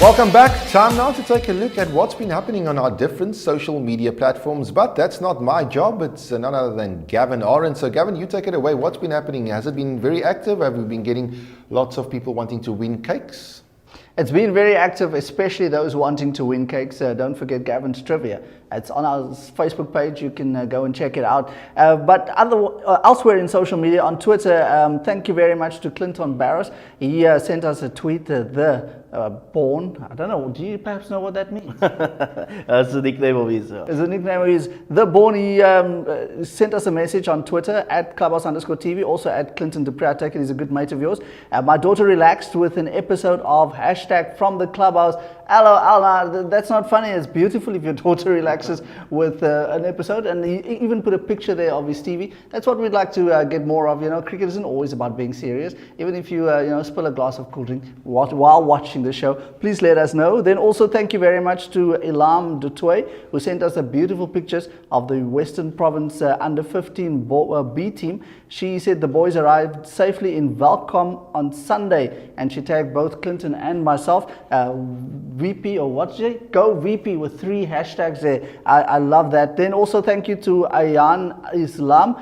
Welcome back. Time now to take a look at what's been happening on our different social media platforms. But that's not my job. It's none other than Gavin Arends. So Gavin, you take it away. What's been happening? Has it been very active? Have we been getting lots of people wanting to win cakes? It's been very active, especially those wanting to win cakes. Don't forget Gavin's Trivia. It's on our Facebook page. You can go and check it out. But elsewhere in social media, on Twitter, thank you very much to Clinton Barros. He sent us a tweet, Born. I don't know. Do you perhaps know what that means? That's the nickname of his. It's the nickname of his. The Born. He sent us a message on Twitter at Clubhouse_TV, also at Clinton Dupree. I take it he's a good mate of yours. My daughter relaxed with an episode of #from the Clubhouse. LOL. That's not funny. It's beautiful if your daughter relaxes with an episode, and he even put a picture there of his TV. That's what we'd like to get more of. Cricket isn't always about being serious. Even if you spill a glass of cool drink while watching the show, please let us know. Then also thank you very much to Elam Dutoy, who sent us the beautiful pictures of the Western Province under 15 B team. She said the boys arrived safely in Welkom on Sunday, and she tagged both Clinton and myself. VP or what did you say? Go VP with 3 hashtags there. I love that. Then also thank you to Ayan Islam,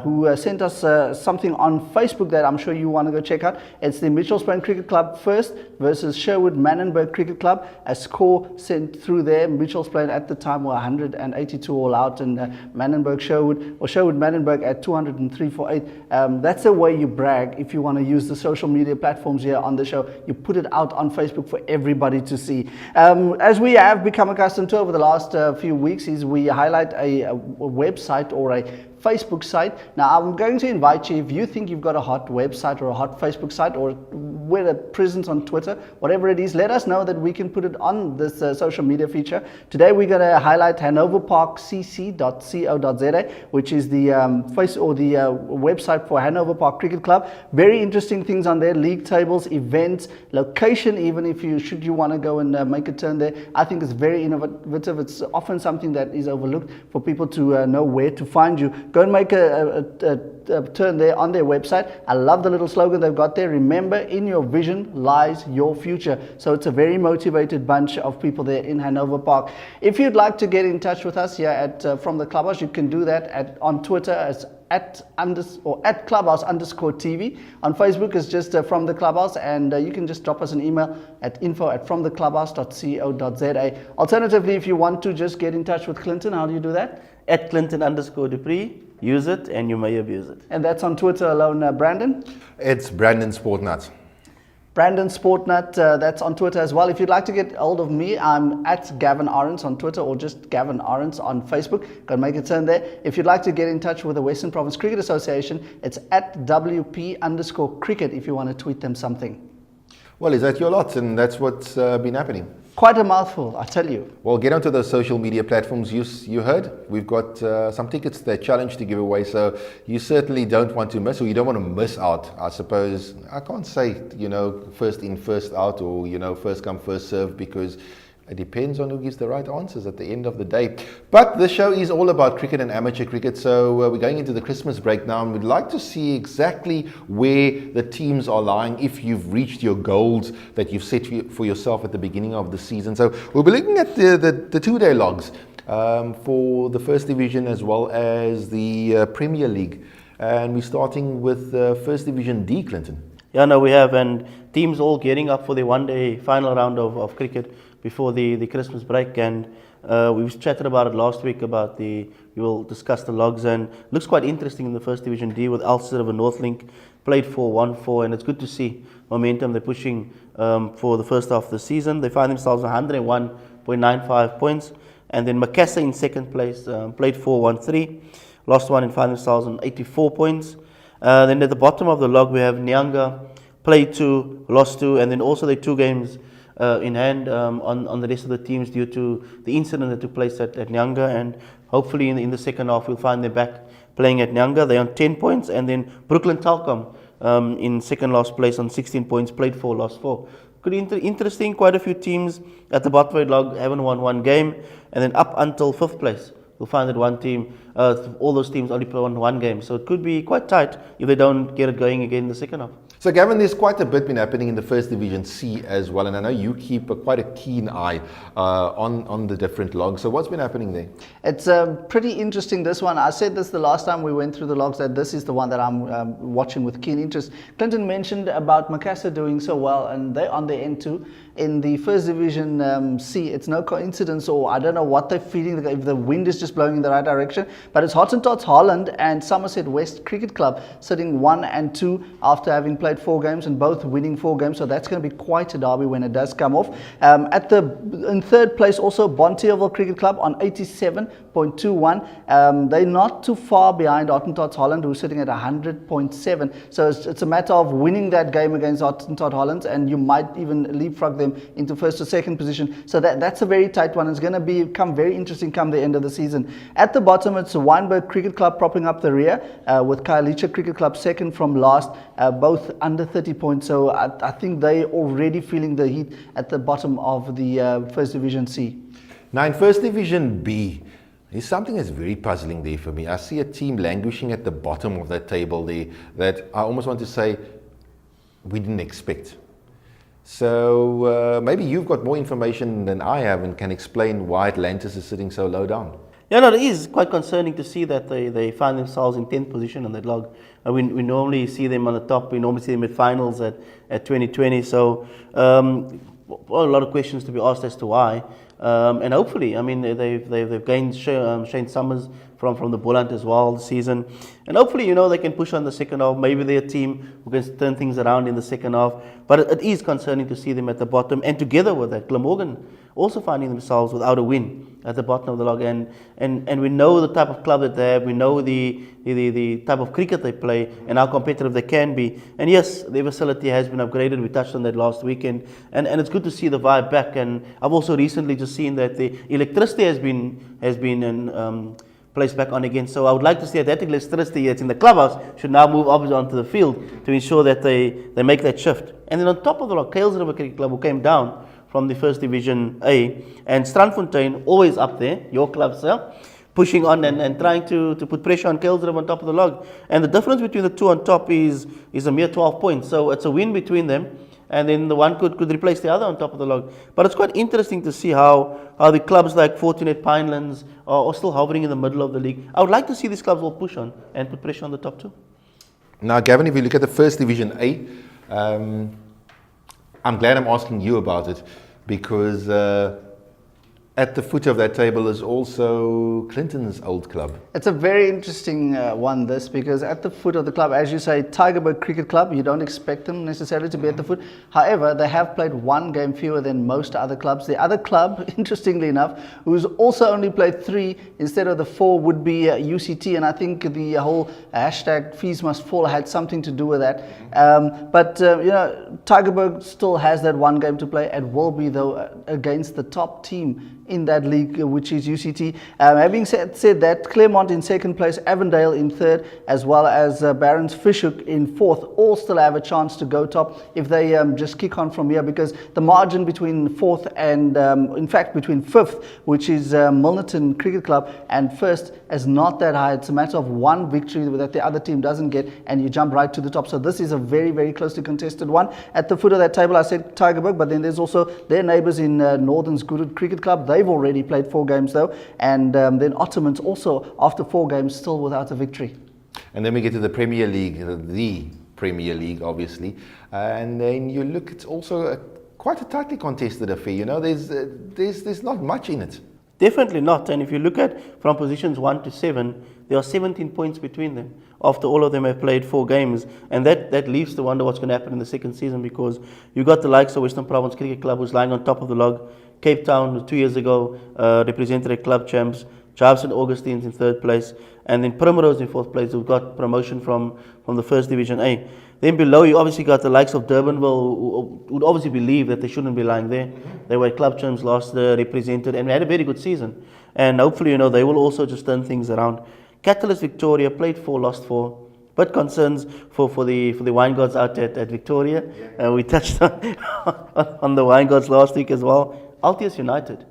who sent us something on Facebook that I'm sure you want to go check out. It's the Mitchells Plain Cricket Club first versus Sherwood Manenberg Cricket Club. A score sent through there. Mitchells Plain at the time were 182 all out, and Sherwood Manenberg at 203 for 8. That's the way you brag if you want to use the social media platforms here on the show. You put it out on Facebook for everybody to see. As we have become accustomed to over the last few weeks, is we highlight a website or a Facebook site. Now I'm going to invite you, if you think you've got a hot website or a hot Facebook site or with a presence on Twitter, whatever it is, let us know that we can put it on this social media feature. Today we're going to highlight HanoverParkCC.co.za, which is the website for Hanover Park Cricket Club. Very interesting things on there: league tables, events, location. Even if should you want to go and make a turn there, I think it's very innovative. It's often something that is overlooked for people to know where to find you. Go and make a turn there on their website. I love the little slogan they've got there. Remember, in your vision lies your future. So it's a very motivated bunch of people there in Hanover Park. If you'd like to get in touch with us here at From the Clubhouse, you can do that on Twitter as at Clubhouse_TV. On Facebook is just From the Clubhouse, and you can just drop us an email at info@fromtheclubhouse.co.za. Alternatively, if you want to just get in touch with Clinton, how do you do that? At Clinton_Dupree. Use it and you may abuse it. And that's on Twitter alone, Brandon? It's Brandon Sportnut. Brandon Sportnut, that's on Twitter as well. If you'd like to get hold of me, I'm at Gavin Arends on Twitter, or just Gavin Arends on Facebook. Go and make a turn there. If you'd like to get in touch with the Western Province Cricket Association, it's at WP_cricket if you want to tweet them something. Well, is that your lot? And that's what's been happening. Quite a mouthful, I tell you. Well, get onto those social media platforms. You heard, we've got some tickets, the challenge to give away, so you certainly don't want to miss, or you don't want to miss out, I suppose. I can't say, first in, first out, or, first come, first serve, because it depends on who gives the right answers at the end of the day. But the show is all about cricket and amateur cricket, so we're going into the Christmas break now, and we'd like to see exactly where the teams are lying if you've reached your goals that you've set for yourself at the beginning of the season. So we'll be looking at the two-day logs for the First Division as well as the Premier League. And we're starting with First Division D, Clinton. Yeah, no, we have, and teams all getting up for the one-day final round of cricket before the Christmas break, and we chatted about it last week about we will discuss the logs, and looks quite interesting in the First Division D with Ulster of a Northlink played 4-1-4, and it's good to see momentum they're pushing for the first half of the season. They find themselves 101.95 points, and then Macassar in second place played 4-1-3, lost one and find themselves on 84 points. Then at the bottom of the log we have Nyanga, played 2, lost 2, and then also the 2 games in hand on the rest of the teams due to the incident that took place at Nyanga, and hopefully in the second half we'll find them back playing at Nyanga. They're on 10 points, and then Brooklyn Telkom in second last place on 16 points, played 4, lost 4. Could be interesting. Quite a few teams at the bottom of the log haven't won one game, and then up until 5th place we'll find that one team, all those teams only won one game, so it could be quite tight if they don't get it going again in the second half. So, Gavin, there's quite a bit been happening in the First Division C as well, and I know you keep quite a keen eye on the different logs. So, what's been happening there? It's pretty interesting, this one. I said this the last time we went through the logs, that this is the one that I'm watching with keen interest. Clinton mentioned about Macassar doing so well, and they're on the end too. In the First Division C, it's no coincidence, or I don't know what they're feeling, if the wind is just blowing in the right direction, but it's Hottentots Holland and Somerset West Cricket Club sitting 1 and 2 after having played 4 games and both winning 4 games, so that's going to be quite a derby when it does come off. In third place also Bonteheuwel Cricket Club on 87.21. They're not too far behind Hottentots Holland, who's sitting at 100.7, so it's a matter of winning that game against Hottentot Holland, and you might even leapfrog them into first or second position. So that's a very tight one. It's going to become very interesting come the end of the season. At the bottom, it's Wynberg Cricket Club propping up the rear, with Khayelitsha Cricket Club second from last, both under 30 points. So I think they're already feeling the heat at the bottom of the First Division C. Now, in First Division B, there's something that's very puzzling there for me. I see a team languishing at the bottom of that table there that I almost want to say we didn't expect. So maybe you've got more information than I have and can explain why Atlantis is sitting so low down. Yeah, no, it is quite concerning to see that they find themselves in 10th position on that log. We normally see them on the top. We normally see them at finals at 2020. So a lot of questions to be asked as to why. And hopefully, I mean, they've gained Shane Summers from the Boland as well this season. And hopefully, they can push on the second half. Maybe they're a team who can turn things around in the second half. But it is concerning to see them at the bottom. And together with that, Glamorgan also finding themselves without a win at the bottom of the log. And we know the type of club that they have. We know the type of cricket they play and how competitive they can be. And yes, their facility has been upgraded. We touched on that last weekend. And it's good to see the vibe back. And I've also recently just seen that the electricity has been placed back on again. So I would like to see that electricity that's in the clubhouse should now move obviously onto the field to ensure that they make that shift. And then on top of the log, Kuils River Cricket Club, who came down from the First Division A, and Strandfontein always up there, your club, sir, pushing on and trying to put pressure on Kuils River on top of the log. And the difference between the two on top is a mere 12 points. So it's a win between them. And then the one could replace the other on top of the log. But it's quite interesting to see how the clubs like Fortunate Pinelands are still hovering in the middle of the league. I would like to see these clubs all push on and put pressure on the top too. Now, Gavin, if you look at the First Division A, I'm glad I'm asking you about it because at the foot of that table is also Clinton's old club. It's a very interesting one, this, because at the foot of the club, as you say, Tygerberg Cricket Club, you don't expect them necessarily to be at the foot. However, they have played 1 game fewer than most other clubs. The other club, interestingly enough, who's also only played 3 instead of the 4 would be UCT, and I think the whole hashtag fees must fall had something to do with that. But Tygerberg still has that 1 game to play and will be, though, against the top team in that league, which is UCT. Having said that, Claremont in second place, Avondale in third, as well as Barons Fishhook in fourth, all still have a chance to go top if they just kick on from here, because the margin between fourth and, in fact, between fifth, which is Milnerton Cricket Club, and first is not that high. It's a matter of 1 victory that the other team doesn't get, and you jump right to the top. So this is a very, very closely contested one. At the foot of that table, I said Tygerberg, but then there's also their neighbours in Northern's Goodwood Cricket Club. They've already played 4 games though, and then Ottomans also after 4 games still without a victory. And then we get to the Premier League, the Premier League obviously, and then you look, it's also quite a tightly contested affair. There's not much in it. Definitely not. And if you look at from positions 1 to 7, there are 17 points between them after all of them have played 4 games. And that leaves to wonder what's going to happen in the second season, because you've got the likes of Western Province Cricket Club, who's lying on top of the log. Cape Town, 2 years ago, represented at club champs. Jobs and Augustine's in third place. And then Primrose in fourth place, who got promotion from the First Division A. Then below, you obviously got the likes of Durbanville, who would obviously believe that they shouldn't be lying there. They were at club champs last year, represented, and had a very good season. And hopefully, they will also just turn things around. Catalyst Victoria played 4, lost 4. But concerns for the Wine Gods out at Victoria. We touched on the Wine Gods last week as well. Altius United,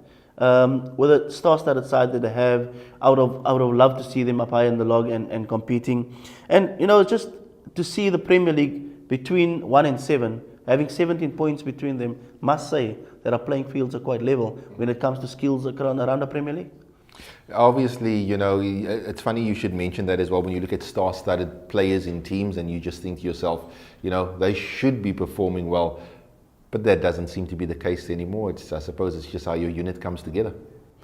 with a star-studded side that they have, I would have loved to see them up high in the log and competing. And, just to see the Premier League between 1 and 7, having 17 points between them, must say that our playing fields are quite level when it comes to skills around the Premier League. Obviously, you know, it's funny you should mention that as well when you look at star-studded players in teams and you just think to yourself, you know, they should be performing well, but that doesn't seem to be the case anymore. I suppose it's just how your unit comes together.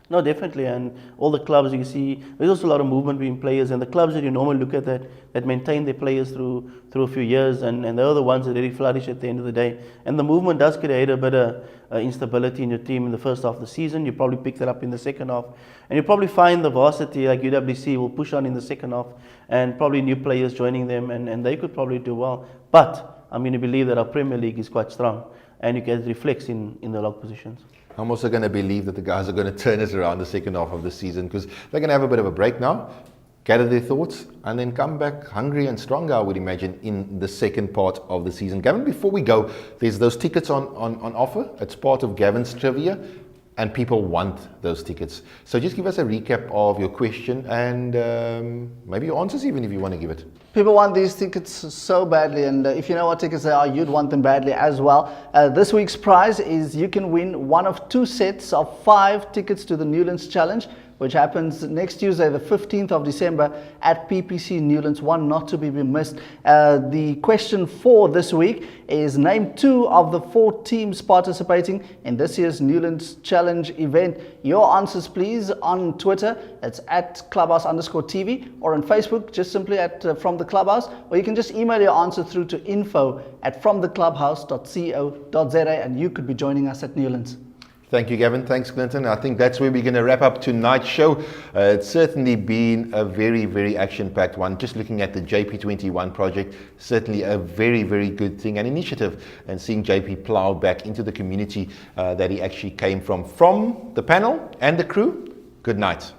No, definitely, and all the clubs you see, there's also a lot of movement between players, and the clubs that you normally look at that maintain their players through a few years, and they're the ones that really flourish at the end of the day. And the movement does create a bit of instability in your team in the first half of the season. You probably pick that up in the second half, and you probably find the varsity like UWC will push on in the second half, and probably new players joining them, and they could probably do well. But I'm going to believe that our Premier League is quite strong, and you get it reflects in the log positions. I'm also going to believe that the guys are going to turn it around the second half of the season because they're going to have a bit of a break now, gather their thoughts, and then come back hungry and stronger, I would imagine, in the second part of the season. Gavin, before we go, there's those tickets on offer. It's part of Gavin's trivia, and people want those tickets. So just give us a recap of your question and maybe your answers even if you want to give it. People want these tickets so badly, and if you know what tickets they are, you'd want them badly as well. This week's prize is you can win one of 2 sets of 5 tickets to the Newlands Challenge, which happens next Tuesday, the 15th of December at PPC Newlands, one not to be missed. The question for this week is name 2 of the 4 teams participating in this year's Newlands Challenge event. Your answers please on Twitter, it's at Clubhouse_TV, or on Facebook, just simply at From the Clubhouse, or you can just email your answer through to info@fromtheclubhouse.co.za, and you could be joining us at Newlands. Thank you, Gavin. Thanks, Clinton. I think that's where we're going to wrap up tonight's show. It's certainly been a very, very action-packed one. Just looking at the JP21 project, certainly a very, very good thing, an initiative, and seeing JP plow back into the community that he actually came from. From the panel and the crew, good night.